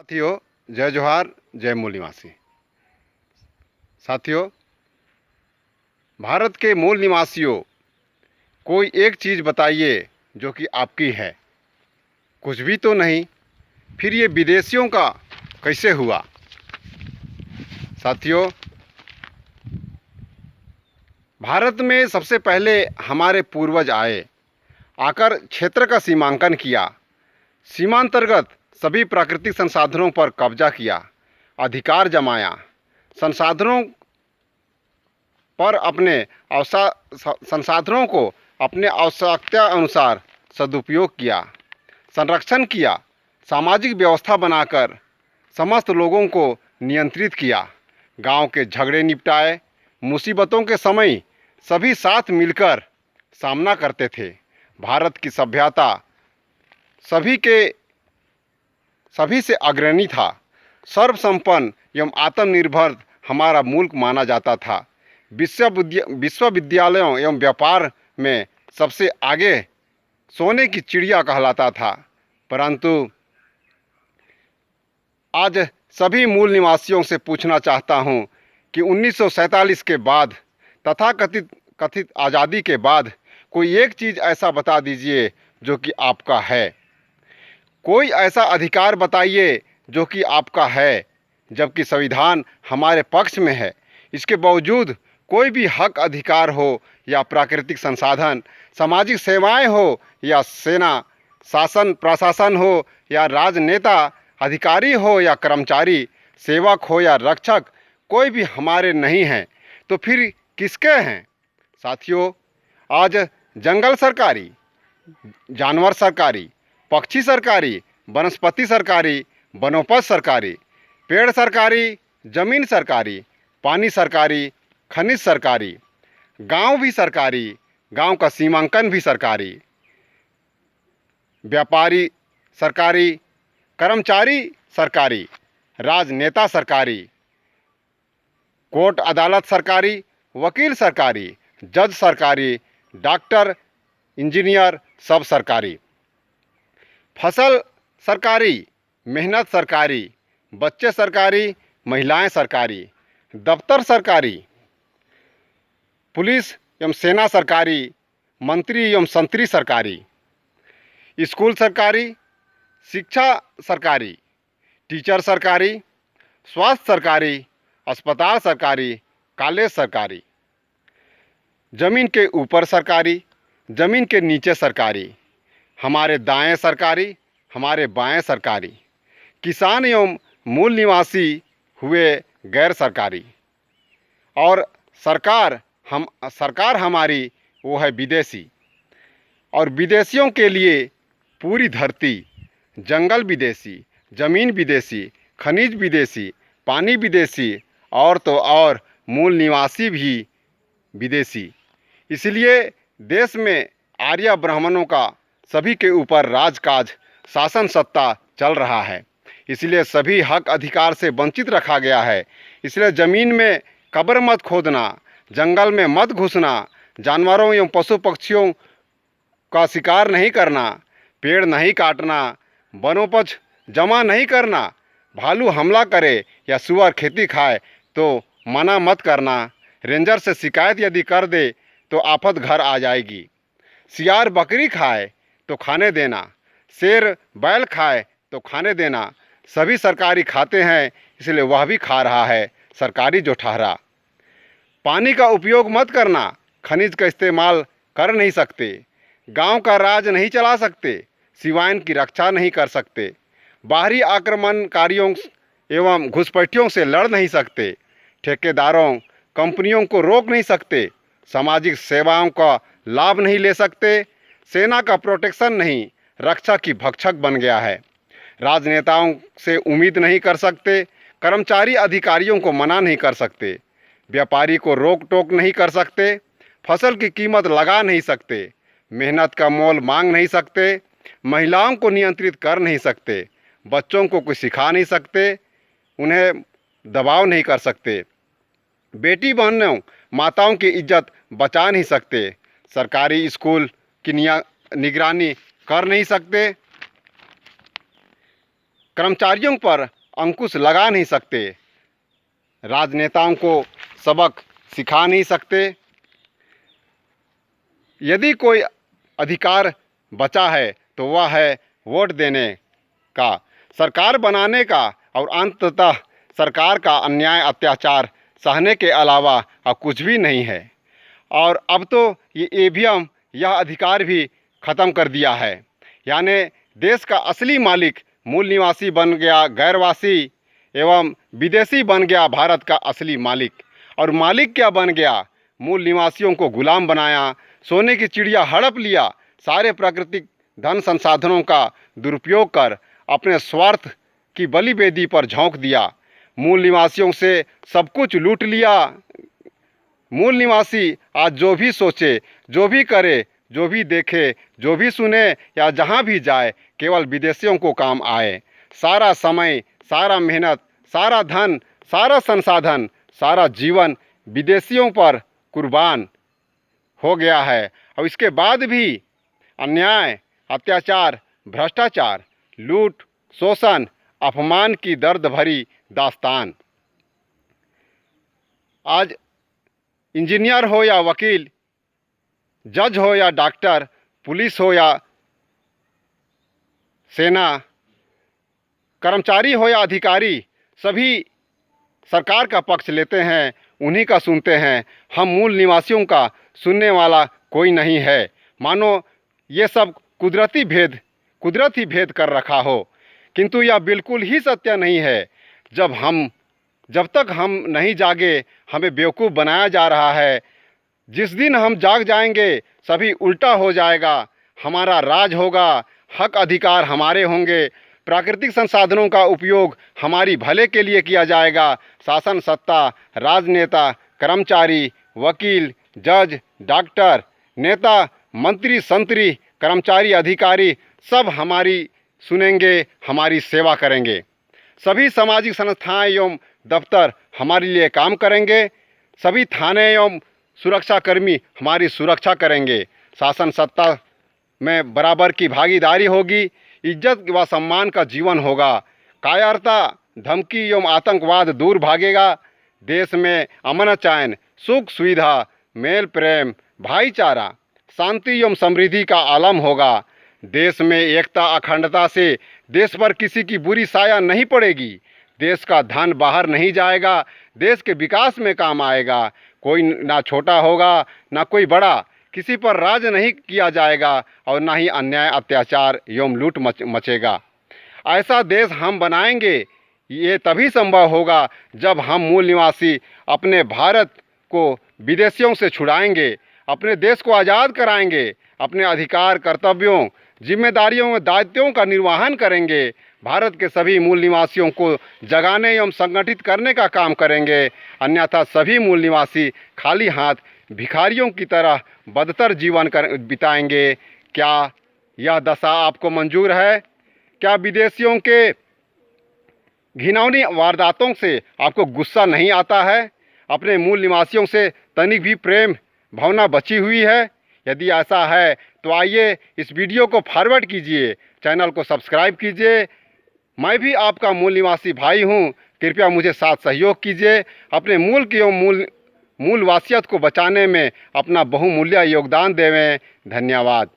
साथियों, जय जोहार, जय मूल निवासी। साथियों, भारत के मूल निवासियों, कोई एक चीज़ बताइए जो कि आपकी है। कुछ भी तो नहीं, फिर ये विदेशियों का कैसे हुआ? साथियों, भारत में सबसे पहले हमारे पूर्वज आए, आकर क्षेत्र का सीमांकन किया, सीमांतर्गत सभी प्राकृतिक संसाधनों पर कब्जा किया, अधिकार जमाया, संसाधनों पर अपने संसाधनों को अपने आवश्यकता अनुसार सदुपयोग किया, संरक्षण किया, सामाजिक व्यवस्था बनाकर समस्त लोगों को नियंत्रित किया, गांव के झगड़े निपटाए, मुसीबतों के समय सभी साथ मिलकर सामना करते थे। भारत की सभ्यता सभी से अग्रणी था, सर्वसंपन्न एवं आत्मनिर्भर हमारा मुल्क माना जाता था। विश्वविद्यालयों एवं व्यापार में सबसे आगे सोने की चिड़िया कहलाता था। परंतु आज सभी मूल निवासियों से पूछना चाहता हूं कि 1947 के बाद तथा कथित आज़ादी के बाद कोई एक चीज़ ऐसा बता दीजिए जो कि आपका है। कोई ऐसा अधिकार बताइए जो कि आपका है, जबकि संविधान हमारे पक्ष में है। इसके बावजूद कोई भी हक अधिकार हो या प्राकृतिक संसाधन, सामाजिक सेवाएं हो या सेना, शासन प्रशासन हो या राजनेता, अधिकारी हो या कर्मचारी, सेवक हो या रक्षक, कोई भी हमारे नहीं हैं, तो फिर किसके हैं? साथियों, आज जंगल सरकारी, जानवर सरकारी, पक्षी सरकारी, वनस्पति सरकारी, वनोपज सरकारी, पेड़ सरकारी, जमीन सरकारी, पानी सरकारी, खनिज सरकारी, गांव भी सरकारी, गांव का सीमांकन भी सरकारी, व्यापारी सरकारी, कर्मचारी सरकारी, राजनेता सरकारी, कोर्ट अदालत सरकारी, वकील सरकारी, जज सरकारी, डॉक्टर, इंजीनियर सब सरकारी, फसल सरकारी, मेहनत सरकारी, बच्चे सरकारी, महिलाएं सरकारी, दफ्तर सरकारी, पुलिस एवं सेना सरकारी, मंत्री एवं संतरी सरकारी, स्कूल सरकारी, शिक्षा सरकारी, टीचर सरकारी, स्वास्थ्य सरकारी, अस्पताल सरकारी, कॉलेज सरकारी, ज़मीन के ऊपर सरकारी, ज़मीन के नीचे सरकारी, हमारे दाएं सरकारी, हमारे बाएं सरकारी, किसान एवं मूल निवासी हुए गैर सरकारी, और सरकार हमारी वो है विदेशी। और विदेशियों के लिए पूरी धरती, जंगल विदेशी, ज़मीन विदेशी, खनिज विदेशी, पानी विदेशी, और तो और मूल निवासी भी विदेशी। इसलिए देश में आर्य ब्राह्मणों का सभी के ऊपर राजकाज, शासन सत्ता चल रहा है। इसलिए सभी हक अधिकार से वंचित रखा गया है। इसलिए ज़मीन में कब्र मत खोदना, जंगल में मत घुसना, जानवरों एवं पशु पक्षियों का शिकार नहीं करना, पेड़ नहीं काटना, वनोपज जमा नहीं करना, भालू हमला करे या सुअर खेती खाए तो मना मत करना, रेंजर से शिकायत यदि कर दे तो आफत घर आ जाएगी, सियार बकरी खाए तो खाने देना, शेर बैल खाए तो खाने देना। सभी सरकारी खाते हैं, इसलिए वह भी खा रहा है सरकारी जो ठहरा। पानी का उपयोग मत करना, खनिज का इस्तेमाल कर नहीं सकते, गांव का राज नहीं चला सकते, सिवाइन की रक्षा नहीं कर सकते, बाहरी आक्रमणकारियों एवं घुसपैठियों से लड़ नहीं सकते, ठेकेदारों कंपनियों को रोक नहीं सकते, सामाजिक सेवाओं का लाभ नहीं ले सकते, सेना का प्रोटेक्शन नहीं, रक्षा की भक्षक बन गया है, राजनेताओं से उम्मीद नहीं कर सकते, कर्मचारी अधिकारियों को मना नहीं कर सकते, व्यापारी को रोक टोक नहीं कर सकते, फसल की कीमत लगा नहीं सकते, मेहनत का मोल मांग नहीं सकते, महिलाओं को नियंत्रित कर नहीं सकते, बच्चों को कुछ सिखा नहीं सकते, उन्हें दबाव नहीं कर सकते, बेटी बहनों माताओं की इज्जत बचा नहीं सकते, सरकारी स्कूल की निगरानी कर नहीं सकते, कर्मचारियों पर अंकुश लगा नहीं सकते, राजनेताओं को सबक सिखा नहीं सकते। यदि कोई अधिकार बचा है तो वह है वोट देने का, सरकार बनाने का और अंततः सरकार का अन्याय अत्याचार सहने के अलावा अब कुछ भी नहीं है। और अब तो ये ईवीएम यह अधिकार भी ख़त्म कर दिया है, यानी देश का असली मालिक मूल निवासी बन गया गैरवासी एवं विदेशी बन गया भारत का असली मालिक। और मालिक क्या बन गया? मूल निवासियों को गुलाम बनाया, सोने की चिड़िया हड़प लिया, सारे प्राकृतिक धन संसाधनों का दुरुपयोग कर अपने स्वार्थ की बलि वेदी पर झोंक दिया, मूल निवासियों से सब कुछ लूट लिया। मूल निवासी आज जो भी सोचे, जो भी करे, जो भी देखे, जो भी सुने या जहाँ भी जाए केवल विदेशियों को काम आए। सारा समय, सारा मेहनत, सारा धन, सारा संसाधन, सारा जीवन विदेशियों पर कुर्बान हो गया है। और इसके बाद भी अन्याय, अत्याचार, भ्रष्टाचार, लूट, शोषण, अपमान की दर्द भरी दास्तान। आज इंजीनियर हो या वकील, जज हो या डॉक्टर, पुलिस हो या सेना, कर्मचारी हो या अधिकारी, सभी सरकार का पक्ष लेते हैं, उन्हीं का सुनते हैं। हम मूल निवासियों का सुनने वाला कोई नहीं है। मानो ये सब कुदरत ही भेद कर रखा हो, किंतु यह बिल्कुल ही सत्य नहीं है। जब तक हम नहीं जागे हमें बेवकूफ़ बनाया जा रहा है। जिस दिन हम जाग जाएंगे सभी उल्टा हो जाएगा, हमारा राज होगा, हक अधिकार हमारे होंगे, प्राकृतिक संसाधनों का उपयोग हमारी भले के लिए किया जाएगा। शासन सत्ता, राजनेता, कर्मचारी, वकील, जज, डॉक्टर, नेता, मंत्री, संतरी, कर्मचारी, अधिकारी सब हमारी सुनेंगे, हमारी सेवा करेंगे। सभी सामाजिक संस्थाएं एवं दफ्तर हमारे लिए काम करेंगे। सभी थाने एवं सुरक्षाकर्मी हमारी सुरक्षा करेंगे। शासन सत्ता में बराबर की भागीदारी होगी, इज्जत व सम्मान का जीवन होगा, कायरता, धमकी एवं आतंकवाद दूर भागेगा। देश में अमन चैन, सुख सुविधा, मेल प्रेम, भाईचारा, शांति एवं समृद्धि का आलम होगा। देश में एकता अखंडता से देश पर किसी की बुरी साया नहीं पड़ेगी। देश का धन बाहर नहीं जाएगा, देश के विकास में काम आएगा। कोई ना छोटा होगा ना कोई बड़ा, किसी पर राज नहीं किया जाएगा और ना ही अन्याय अत्याचार एवं लूट मचेगा। ऐसा देश हम बनाएंगे, ये तभी संभव होगा जब हम मूल निवासी अपने भारत को विदेशियों से छुड़ाएंगे, अपने देश को आज़ाद कराएंगे, अपने अधिकार, कर्तव्यों, जिम्मेदारियों व दायित्वों का निर्वहन करेंगे, भारत के सभी मूल निवासियों को जगाने एवं संगठित करने का काम करेंगे। अन्यथा सभी मूल निवासी खाली हाथ भिखारियों की तरह बदतर जीवन बिताएंगे। क्या यह दशा आपको मंजूर है? क्या विदेशियों के घिनौनी वारदातों से आपको गुस्सा नहीं आता है? अपने मूल निवासियों से तनिक भी प्रेम भावना बची हुई है? यदि ऐसा है तो आइए इस वीडियो को फॉरवर्ड कीजिए, चैनल को सब्सक्राइब कीजिए। मैं भी आपका मूल निवासी भाई हूँ, कृपया मुझे साथ सहयोग कीजिए। अपने मूल की मूल वासियत को बचाने में अपना बहुमूल्य योगदान देवें। धन्यवाद।